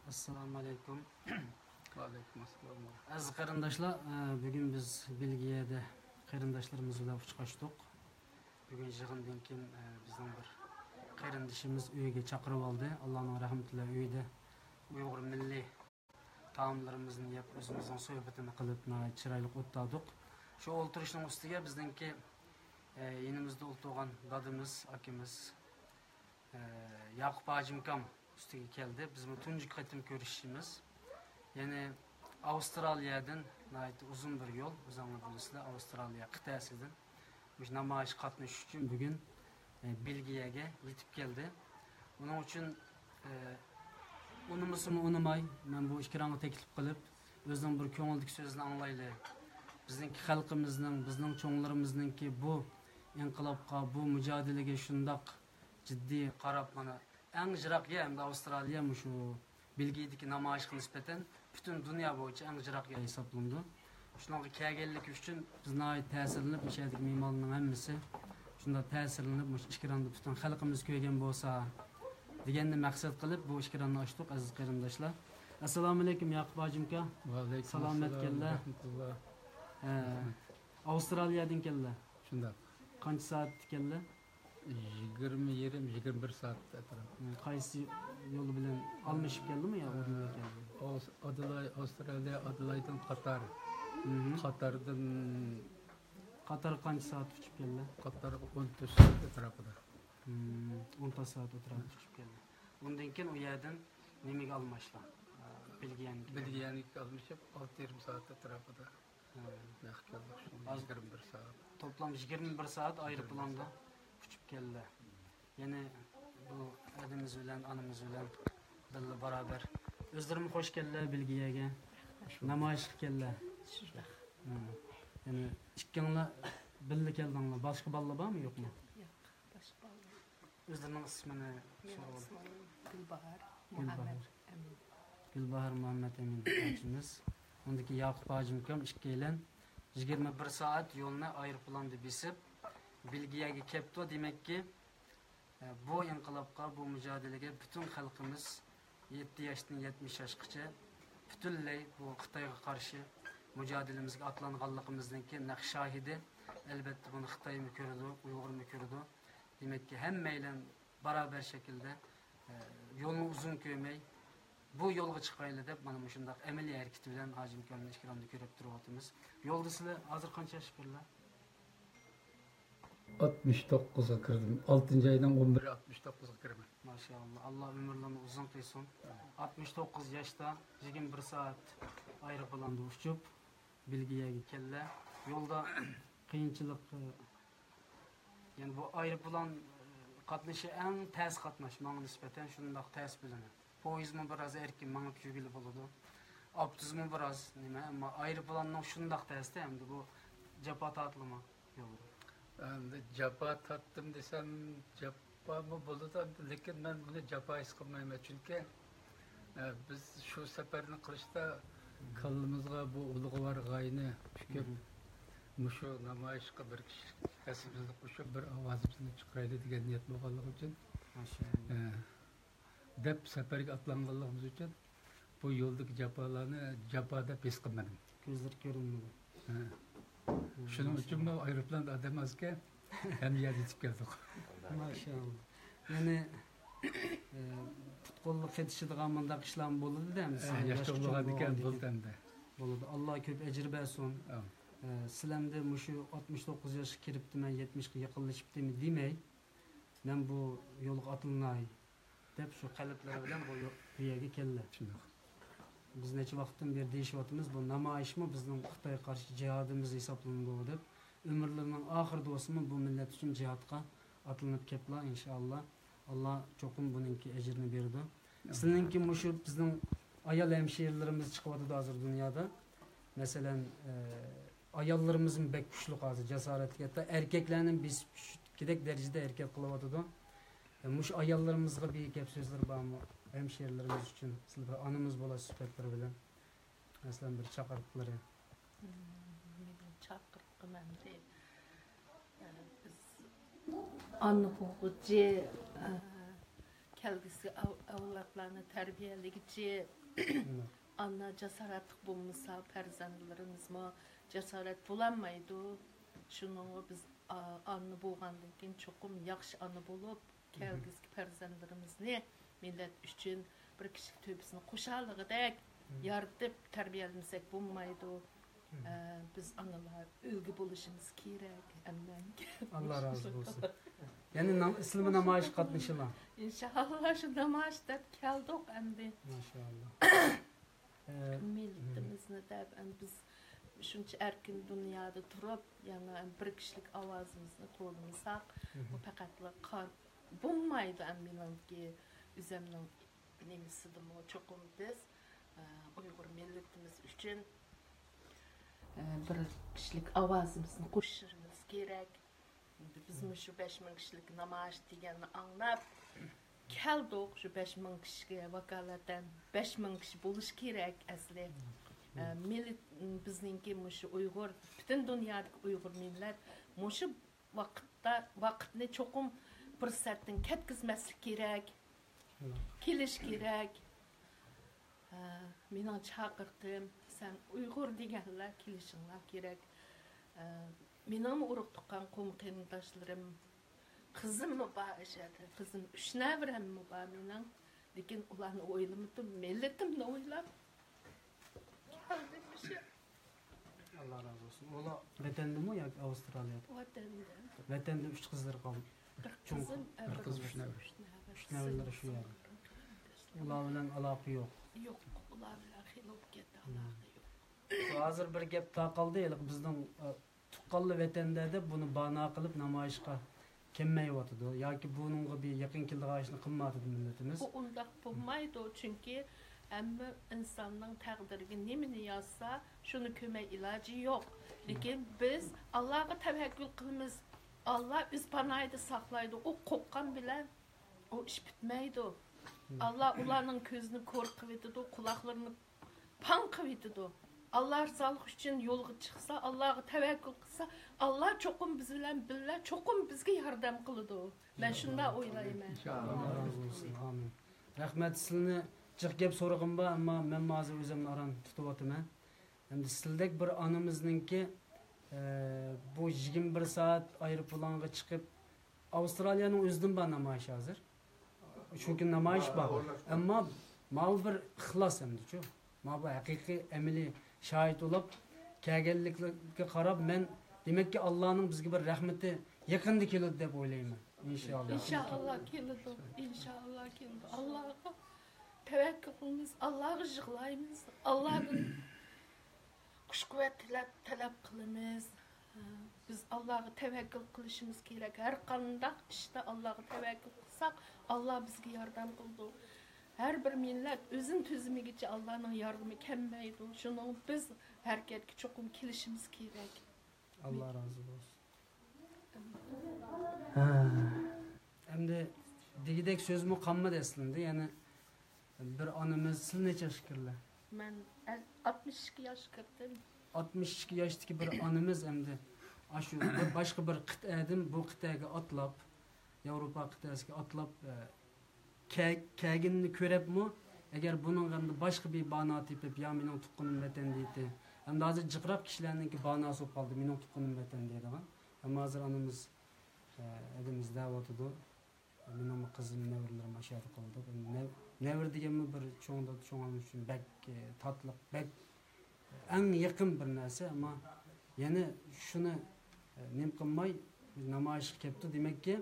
Assalomu alaykum. Va alaykum assalom. Aziz qarindoshlar, bugun biz Belgiyada qarindoshlarimiz bilan uchrashdik. Bugun yig'indan keyin bizning bir qarindoshimiz uyiga chaqirib oldi. Allohning rahmati bilan uyda Uyg'ur milliy taomlarimizni yeb, o'zimizning suhbatini qilib, chiroyli o'ttirdik. Shu o'ltirishning ustiga bizningki yonimizda o'tirgan dadimiz, akamiz Yaqub Hajimkam üstüge geldi. Bizim tuncu qatim görüşümüz. Yani Avustralya'dan uzun bir yol. Uzanlı bulusida Avustralya kıtasıdan. Bu namayış katmış için bugün Belgiyaga yetip geldi. Onun için unumuzunu unumay, ben bu işkiranı teklif kılıp, özünün bir köngüldük sözünü anlaylı. Bizninki halkımızın, bizning çoğunlarımızın ki bu inqilabqa, bu mücadelege şundak ciddi qarab mana en jirak yer hem de Avustralya mı şu Belgiyadaki namayışga nispeten bütün dünya boyunca en jirak yer hesaplandı. Şunlarga kelganlik üçün biz nayet təsirlenip işedik mimarlığın hemmisi şunda təsirlenip işkirandı tutan halkımız köygen bolsa degenni maksat kılıp bu işkiranı açtık aziz qarindoshlar. Assalomu alaykum Yaqub Hajimka. Va alaykum Salomat keldi. Avustralyadan keldi. Shunda Qancha soat keldi? 20-21 saat atrofida. Qaysi yo'li bilan almashib keldimi yo o'rniga keldi? Adelaide, Avustraliya, Adelaide'dan Qatar. Qatar qancha soat uchib keldi? Qatar 14 saat atrofida. 10 soat atrofida uchib keldi. Undan keyin u yerdan nimaga almashdi? Belgiyaniki almashib 6,5 saat atrofida. Naq keldik. 21 saat. Toplam 21 saat aeroplanda uçup geldi. Yani bu adımız bilen, anımız bilen birle beraber. Özlerim hoş geldiler Belgiyaga. Namayışga keldilar. Yani ikkinla birle keldinglar. Başka balla var mı yok mu? Yok, başka balla. Özlerinin ismini so'rab. Gulbahar Muhammed Emin. Gulbahar Muhammed Emin hacımız. Ondaki Yaqub Hajimkam ikkilen 21 saat yoluna aeroplanda besip Belgiyaga kelibdi. Demek ki bu inqilabqa, bu mücadelege bütün halkımız 7 yaşdan 70 yaşgacha bütünley bu Xitoyga qarshi mücadelemizga atlanganligimizning naq şahidi. Elbette bunu Xitoy mı ko'rdi, Uyg'ur mu ko'rdi. Demek ki hammaylar beraber şekilde yolunu uzun ko'ymay bu yo'lga chiqayli deb mana shunday amaliy harakati bilan Hajimkamning ishkiramda ko'rib turyapmiz. Yo'lda sizlar hozir qancha yoshlar? 69'a kirdim. 6. aydan 11'e 69'a kirdim. Maşallah. Allah ömürlerini uzun kılsın. 69 yaşta 21 saat aeroplanda uçup Belgiyaga keldi. Yolda kıyınçılık yani bu aeroplan qatnaşı en tez qatnaş bana nispeten şundaq tez bilinadi. Poyizmi biraz erkin bana kögülü buludu. Abduzmu biraz nima ama aeroplanning şundaq tezde hem de bu japa tatlımı yolu. Endi japa tattım desem japa mı buludu lekin ben bunu japa his qilmayman çünkü biz şu seferini qilishda kallimizga bu ulug'vor g'oyani fikib mushu namoyishga bir kishi kasbimizni qo'shib bir ovozimizni chiqaraylik degan niyat bo'lganligi uchun deb safarga atlanganligimiz uchun bu yo'ldagi jafolarni jafo deb his qilmadim. Ko'zlar ko'rinmadi. Shuning uchun bu aeroplan odam azga ham yetib keldik. Maşallah. Yani futbolga ketishadigan mundaq ishlar bo'ladi-da, Yaxshi bo'lgan ekan bo'lganda. Bo'ladi. Alloh ko'p ajr bersin. Sizlarda mushu 69 yoshga kiribdi, men 70 ga yaqinlashibdimi demay, men bu yo'lga atılmay deb shu qalblar bilan bu yerga keldi. Biz necha vaqtdan beri deyishyapmiz, bu namoyishmi bizning Xitoyga qarshi jihadimiz hisoblanadi deb. Ömürlerinin ahir do'simi bu millet uchun jihadga atlanib ketdilar inshaalloh. Allah cho'qim buningki ajrini berdi. Sizinki mushu bizning ayol hemşehrilerimiz chiqyapti hozir dunyoda. Masalan, ayollarımızın bek kuchli hozir jasoratga, hatta erkeklarning biz kerak darajada erkak qilyapti. Mush ayollarımızga bir gap so'zlar bormi? Hemşehrilerimiz uchun sizlar anımız bo'lasiz sifatlar bilan. Masalan bir chaqiriqlar. Chaqiriqmanda biz anı huquqi kelgisi avlatlarını terbiyeleyici anna cesaretlik bulmasa perzendlerimizme cesaret bulanmaydı. Şunu biz anı bulgandan keyin çokum yaxşı anı bulup kelgisi perzendlerimizni millet üçün bir kişilik töbüsünü koşarlıgıdek yaratıp terbiyelensek bulmaydı. Biz analar ülgü buluşumuz kerek. Allah razı olsun. Yani İslam'ı namayış katmışlar. İnşallah şu namayışda keldik endi. Maşallah. Milletimizni de biz şuncha erkin dünyada turup yani bir kişilik avazımızı to'lmasak bu faqatla qar bo'lmaydi menimki o'zimning nemisida cho'qim biz Uyg'ur milletimiz uchun bir kişilik avazımızı qo'shishimiz kerak. Biz şu 5000 kişilik namoyish deganni anglab keldik. Şu 5000 kişiga vakolatan 5000 kishi bo'lish kerak asli. Millet bizningki şu Uyg'ur, butun dunyodagi Uyg'ur millat shu vaqtni cho'qim fursatdan ketkazmaslik kerak. Kelish kerak. Mening chaqirdim, sen Uyg'ur deganlar kelishinglar kerak. Mening urug' tuqqan qo'm qarindoshlarim qizimmi bor ishadi. Qizim 3 navrammi bor mening. Lekin ularni o'ylamadim, millatimni o'ylab keldim shu. Allah razı olsun. Ola vatanda mı ya Avustralya'da? Vatanda. Vatanda 3 kızlar kaldı. Kızım, bir kız 3 nevr. 3 nevrlar şu yani. Ular bilen alakı yok. Yo'q, ular bilan xil bo'lib ketdi, aloqa yo'q. Hozir bir gap taqaldi, bizning tuqqanli vatanda deb buni bana qilib namoyishga kelmayotdi yoki buningga bir yaqin keldiğini qilmadi milletimiz. Bu undaq bo'lmaydi, chunki hamma insonning taqdiriga nimani yozsa, shuni ko'mak iloji yo'q. Lekin biz Allohga tavakkul qilamiz. Allah o'z panohida saqlaydi. U qo'rqqan bilan o ish bitmaydi. Allah ularning ko'zini ko'r qilib etadi, quloqlarini pan qilib etadi. Allah rızalıq üçün yo'lga chiqsa, Allohga tavakkul qilsa, Allah cho'qim biz bilan billa, cho'qim bizga yordam qiladi. Men shunday o'ylayman. Allah razı olsun. Amin. Rahmat sizlarni jiq gap so'rag'im bor, ammo men hozir o'zimni aran tutyapman. Endi sizlardek bir onamizningki bu 21 saat aeroplanga chiqib Avstraliyaning o'zidan bor namoyish hozir. Çünkü namoyish bor. Ammo mal bir ixlos endi-ku. Ma bu haqiqiy amaliy şahit olup kelganlikka qarab men demek ki Allah'ın bizga bir rahmeti yaqinda keladi deb o'ylayman. İnşallah. İnşallah keladi. İnşallah keladi. Allohga tavakkul qilamiz, Allohga yig'laymiz. Allohdan kuch-quvvat talab qilamiz. Biz Allohga tavakkul qilishimiz kerak. Har qanday ishda Allohga tavakkul qilsak, Allah bizga yordam qiladi. Her bir millet özün tüzümegiçe Allah'ın yardımı kelmeydi. Şunu biz hareketki çokum kelişimiz gerek. Allah razı olsun. Endi degidek sözümü qanmadı aslında. Yani bir anımız siz neçe yaş kirler? Ben 62 yaş kirdim. 62 yaşdaki bir anımız endi aşu başka bir qit'adan bu qit'aga atlab Avrupa qit'asiga atlab kelginini ko'ribmi? Agar buning boshqa bir bano tepib, ya mening tuqqanim vatan deydi. Hamda hozir jiqrab kishilarningki banosi bo'lib qoldi, mening tuqqanim vatan deydigan. Ammo hozir onamiz edimiz da'vatida mening qizim nevaralarim ashada qoldi. Nevar deganmi bir cho'ngam uchun bak tatliq, bak eng yaqin bir narsa, ammo yana shuni nim qilmay namoyish qilibdi. Demakki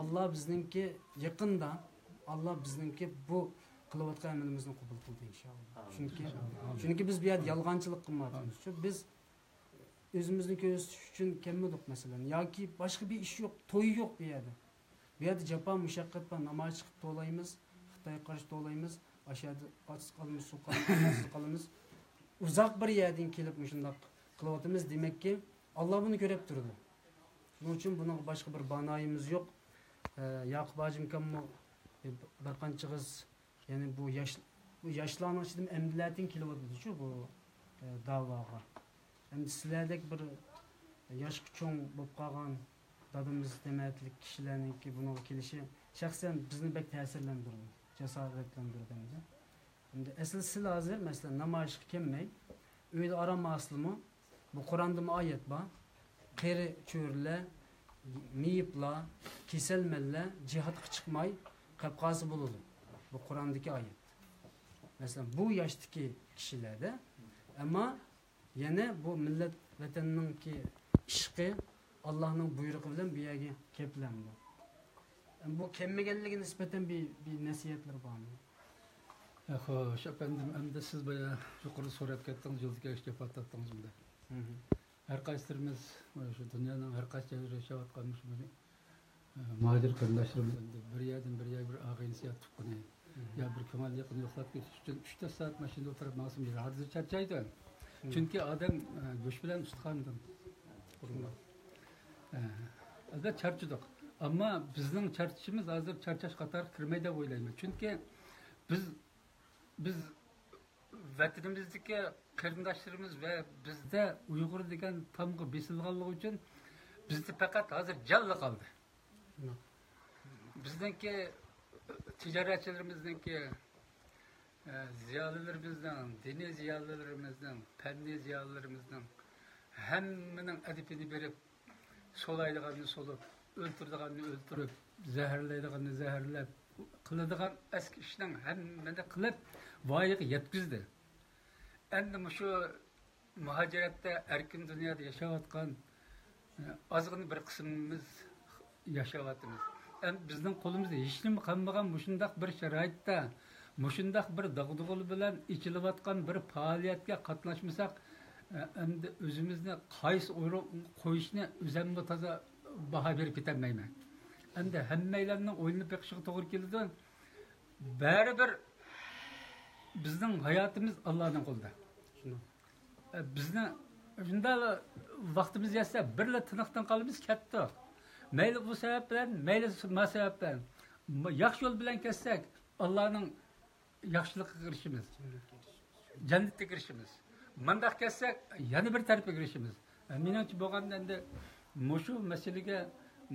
Allah bizningki yaqinda Allah bizninki bu qilayotgan amalimizni qabul qildi inshaalloh. Chunki biz bu yerda yolg'onchilik qilmadik. Biz o'zimizni ko'rsatish uchun kelmadik masalan. Yoki boshqa bir ish yo'q, to'y yo'q bu yerda. Bu yerda japa mushaqqat bilan namoyish qilib to'laymiz, Xitoyga qarshi to'laymiz, ashada ochiq qolamiz, suv qolamiz. Uzoq bir yerdan kelib shunday qilyapmiz. Demakki Alloh buni ko'rib turdi. Shuning uchun buning boshqa bir banoyimiz yo'q. Yaqub hojim kammo bir qancha qiz yani bu yoshlarning ichidan emdilardan kelyapti-ku bu da'voga. Endi sizlardek bir yoshga cho'ng bo'lib qolgan dadimiz demaklik kishilarningki bunga kelishi şahsen bizni bek ta'sirlantirdi, jasoratlantirdi. Endi asl siz hozir masalan namoyishga kelmay, uyda aramasizmi? Bu Qur'onda oyat bor. Qeri cho'rlar, miyiblar, kesilmanlar jihadga chiqmay qapqasi bo'ladi. Bu Qur'ondagi oyat. Masalan, bu yoshdagi kishilarda ammo yana bu millat vatanninki ishqi Allohning buyrug'i bilan bu yerga kelplandi. Bu kelmaganligiga nisbatan bir nasihatlar bormi? Xo'sh, efendim, endi siz boya yuqori so'rab ketdingiz, yo'lga ishga patlatdingiz bunda. Her qaysilarimiz shu dunyoning har qaysi joyida yashayotgan shu muhojir qarindoshlarimiz bir yerdan bir yerga bir ag'insiya tuqqani ya bir ko'ngil yaqin yo'qlab ketish uchun 3 soat mashinada o'tirib ma'sum bir hozir charchaydi. Chunki odam go'sht bilan ustixondan. Albatta charchadik. Ammo bizning charchishimiz hozir charchash qatori kirmaydi deb o'ylayman. Chunki biz vatanimizdagi qarindoshlarimiz va bizda Uyg'ur degan tamg'i besilganligi uchun bizda faqat hozir jalla qoldi. Bizningki tijoratchilarimizninki ziyolilarimizdan, diniy ziyolilarimizdan, fanniy ziyolilarimizdan hammaning adibini berib, so'laydiganni so'lib, o'ltirdiganni o'ltirib, zaharlaydiganni zaharlab, qiladigan eski ishning hammani qilib voyaga yetkazdi. Endi shu muhojiratda erkin dunyoda yashayotgan ozg'in bir qismimiz yashayapmiz. Endi bizning qo'limizda hech nima qolmagan mushundaq bir sharoitda, mushundaq bir dag'dug'ul bilan ichilayotgan bir faoliyatga qatnashmasak, endi o'zimizni qaysi o'rin qo'yishni o'zimni toza baho berib ketolmayman. Endi hammalarning o'ylanib beqishiga to'g'ri keladi. Baribir bizning hayotimiz Allohning qo'lida. Bizni shunday vaqtimiz yetsa birla tiniqdan qolamiz ketdi. Mayli bu sabab bilan, mayli bu sabab bilan yaxshi yo'l bilan ketsak, Allohning yaxshiligiga kirishimiz, jannatga kirishimiz. Mundaq ketsak, yana bir tarafga kirishimiz. Menimcha bo'lganda endi mushu masalaga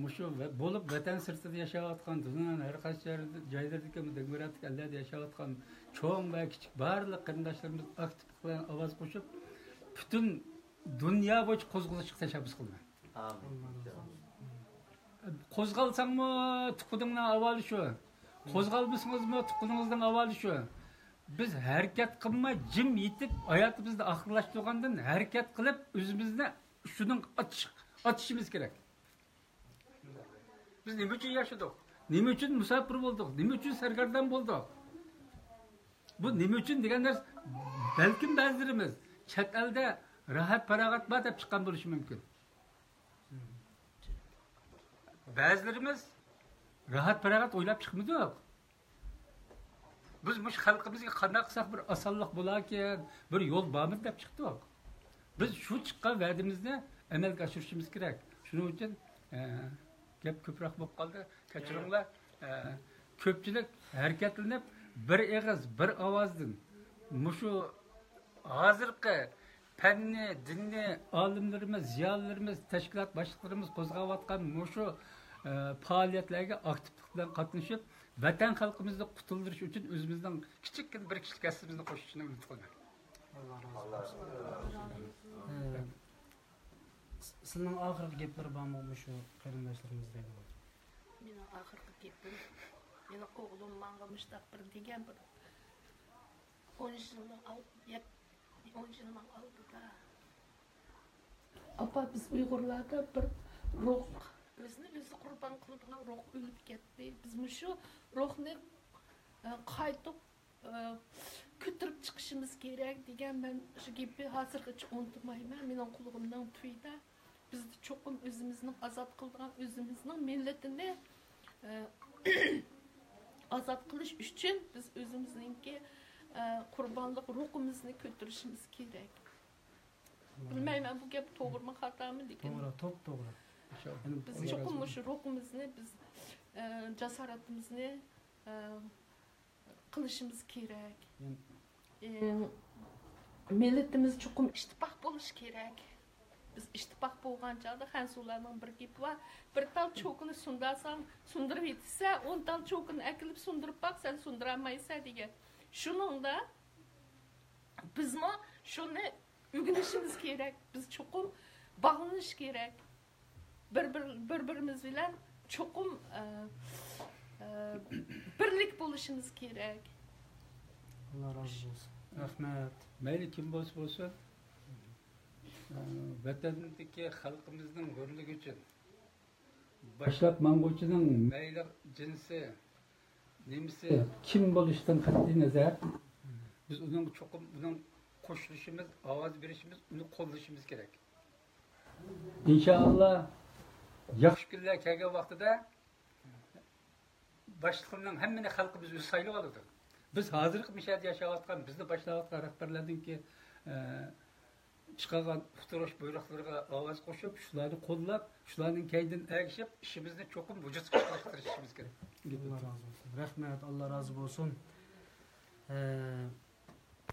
mushu bo'lib vatan sirtida yashayotgan, dunyoning har qaysi joylardagi demokratik ellarda yashayotgan cho'ng va kichik barliq qarindoshlarimiz aktiv bilan ovoz qo'shib, butun dunyo bo'yicha qo'zg'alishga tashabbus qildi. Qo'zg'alsangmi, tuqudingning avvali shu. Qo'zg'almasingizmi, tuqudingizning avvali shu. Biz harakat qilmay, jim yetib, hayotimizni oxirlashtirgandan harakat qilib, o'zimizni shuning atishimiz kerak. Biz nima uchun yashadik? Nima uchun musafir bo'ldik? Nima uchun sargardon bo'ldik? Bu nima uchun degan narsa balkim ba'zilarimiz chet elda rahat farog'at bor deb chiqqan bo'lishi mumkin. Ba'zilarimiz rahat farog'at o'ylab chiqmadik. Biz mush xalqimizga qanday qilsak bir osonlik bo'larkan, bir yo'l bormi deb chiqdik. Biz shu chiqqan va'damizni amalga oshirishimiz kerak. Shuning uchun gap ko'proq bo'lib qoldi. Kechiringlar. Ko'pchilik harakatlanib bir eg'iz, bir ovozdan mushu hozirgi fanni, dinni olimlarimiz, ziyolilarimiz, tashkilot boshliqlarimiz qo'zg'ayotgan mushu faoliyatlarga aktivlik bilan qatnashib, vatan xalqimizni qutuldirish uchun o'zimizning kichikkin bir kichik hissamizni qo'shishni umid qilaman. Sizning oxirgi gaplari bormi shu qarindoshlarimizga? Mening oxirgi gapim, meni o'g'lim menga mushtaq bir degan bir 10 yilning oldida. Apa biz Uyg'urlarda bir ruh, o'zini o'zi qurbon qiladigan ruh o'lib ketdi. Biz shu ruhni qaytib ko'tarib chiqishimiz kerak degan men shu gapni hozirgacha unutmayman. Mening qulog'imdan tuyda biz cho'qim o'zimizning azod qilgan o'zimizning millatini azod qilish uchun biz o'zimizningki qurbonlik ruhimizni ko'tarishimiz kerak. Bilmayman bu gap to'g'rimi xatomi lekin to'g'ri. Biz cho'qim shu ruhimizni biz jasoratimizni qilishimiz kerak. Millatimiz cho'qim ittifoq bo'lish kerak. biz ittifoq bo'lgan chog'da Xansularning bir gapi bor. Bir tal cho'kini sundarsang, sundirib yetsa, 10 tal cho'kini akilib sundirib baq, sen sundira olmaysan degan. Shuningda bizmi shuni o'rganishimiz kerak. Biz cho'qim bağlanış kerak. Bir-birimiz bilan cho'qim birlik bo'lishimiz kerak. Allah razı olsun. Rahmet. Mayli kim bo'lsa bo'lsin, vatandagi xalqimizning hurligi uchun boshlab mang'uchining mayli jinsi, nemisi, kim bo'lishidan qat'iy nazar, biz uning cho'qim uning qo'shilishimiz, ovoz berishimiz, uni qo'llashimiz kerak. İnşallah yaxshi kunlar kelgan vaqtida boshliqlarning hammani xalqimiz o'zi saylab oladi. Biz hozirgi mishada yashayotgan, bizni boshlayotgan rahbarlarninki chiqargan uqtirish buyruqlariga ovoz qo'shib, shularni qo'llab, shularning kaydidan ergishib, ishimizni cho'qim vujudga chiqarishimiz kerak. Allah razı olsun. Rahmet, Allah razı olsun.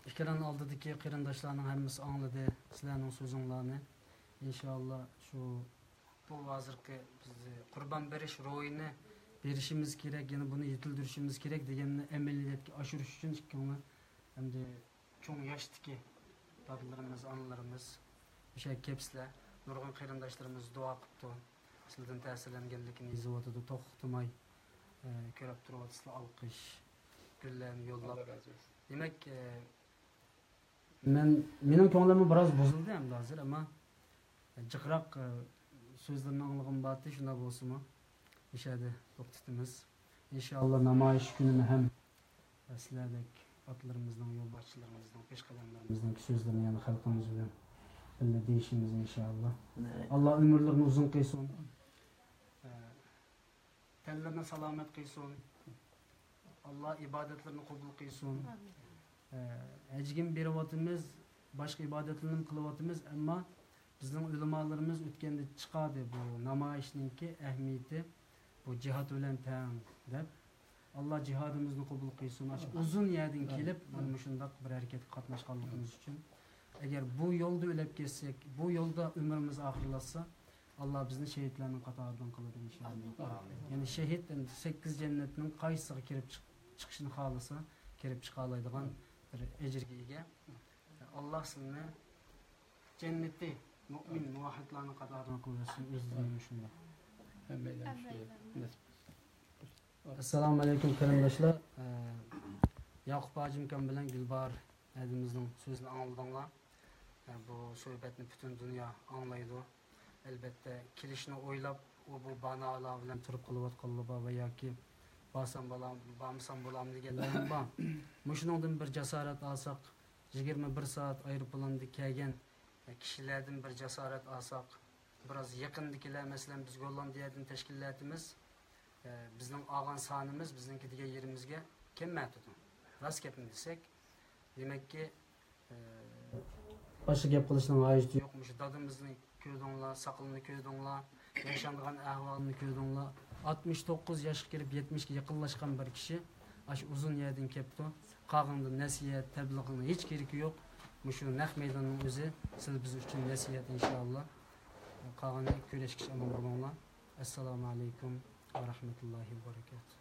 İkran aldıdaki qarindoshlarning hammasi anladı sizlarning so'zinglarni. İnşallah şu bu hozirgi bizni qurban berish ro'yini berishimiz kerak, yana buni yetildirishimiz kerak deganni amaliyotga oshirish uchun ikkinglar hamda cho'ng yoshdagi dadlarimiz, onalarimiz o'sha kepsizlar, nurg'un qarindoshlarimiz duo qilibdi. Sizlardan ta'sirlanganligini yozib to'xtamay ko'rib turibsizlar, olqish, gullarni yo'llab. Demak, mening ko'nglim biroz buzildi ham hozir, ammo jiqroq so'zlarni anglag'im bordi, shunday bo'lsa-mu, ishadi to'xtatamiz. İnşallah namoyish kunini ham sizlardek otlarimizning, yo'lboshchilarimizning, peshqadamlarimizning so'zlarini yana xalqimiz bilan birga deyishimiz inshaalloh. Alloh umrlarini uzun qilsin. Tanlarni salomat qilsin. Allah ibadetlerini qabul qilsin. Ecgin beryapmiz, boshqa ibadetlarni qilyapmiz, ammo bizning ulamolarimiz o'tganda chiqadi bu namoyishninki ahamiyati bu jihad bilan teng deb. Allah cihadimizni qabul qilsin. Uzun yerdan kelib mana shunday bir harakatga qatnashganligimiz uchun agar bu yo'lda o'lib ketsak, bu yo'lda umrimiz oxirlashsa, Allah bizni shahidlarning qatoridan qiladi inshaalloh. Ya'ni shahid 8 jannatning qaysisiga kirib chiqishini xohlasa, kirib chiqa oladigan bir ejrga ega. Allah sizni jannatda mu'min muvahhidlarning qatoridan qilsin. O'zingizga shunday. Assalomu alaykum qarindoshlar. Yaqub hojimkam bilan Gulbar adimizning so'zini angladinglar. Bu suhbatni butun dunyo anglaydi. Albatta kelishni o'ylab, bu banolar bilan turib qilayotganlar va yoki basam bo'lam deganlar bor. Mushuningdan bir jasorat olsak, 21 soat aeroplanda kelgan kishilardan bir jasorat olsak, biroz yaqindikilar, masalan biz Gollandiyadan tashkilotimiz, bizning olgan sonimiz biznikiga yerimizga kelmaydi. Rost gapni desak, demakki boshqa gap qilishning hojati yo'q. Shu dadimizni ko'rdinglar, saqilni ko'rdinglar, yashangan ahvolni ko'rdinglar. 69 yoshga kirib 70 ga yaqinlashgan bir kishi ash uzun yerdan kelibdi. Qog'inda nasihat, tabliğning hech keragi yo'q. Shu naq maydonning o'zi siz biz uchun nasihat inshaalloh. Qog'inni ko'rishga amal bo'linglar. Assalomu alaykum va rahmatullohi va barakatuh.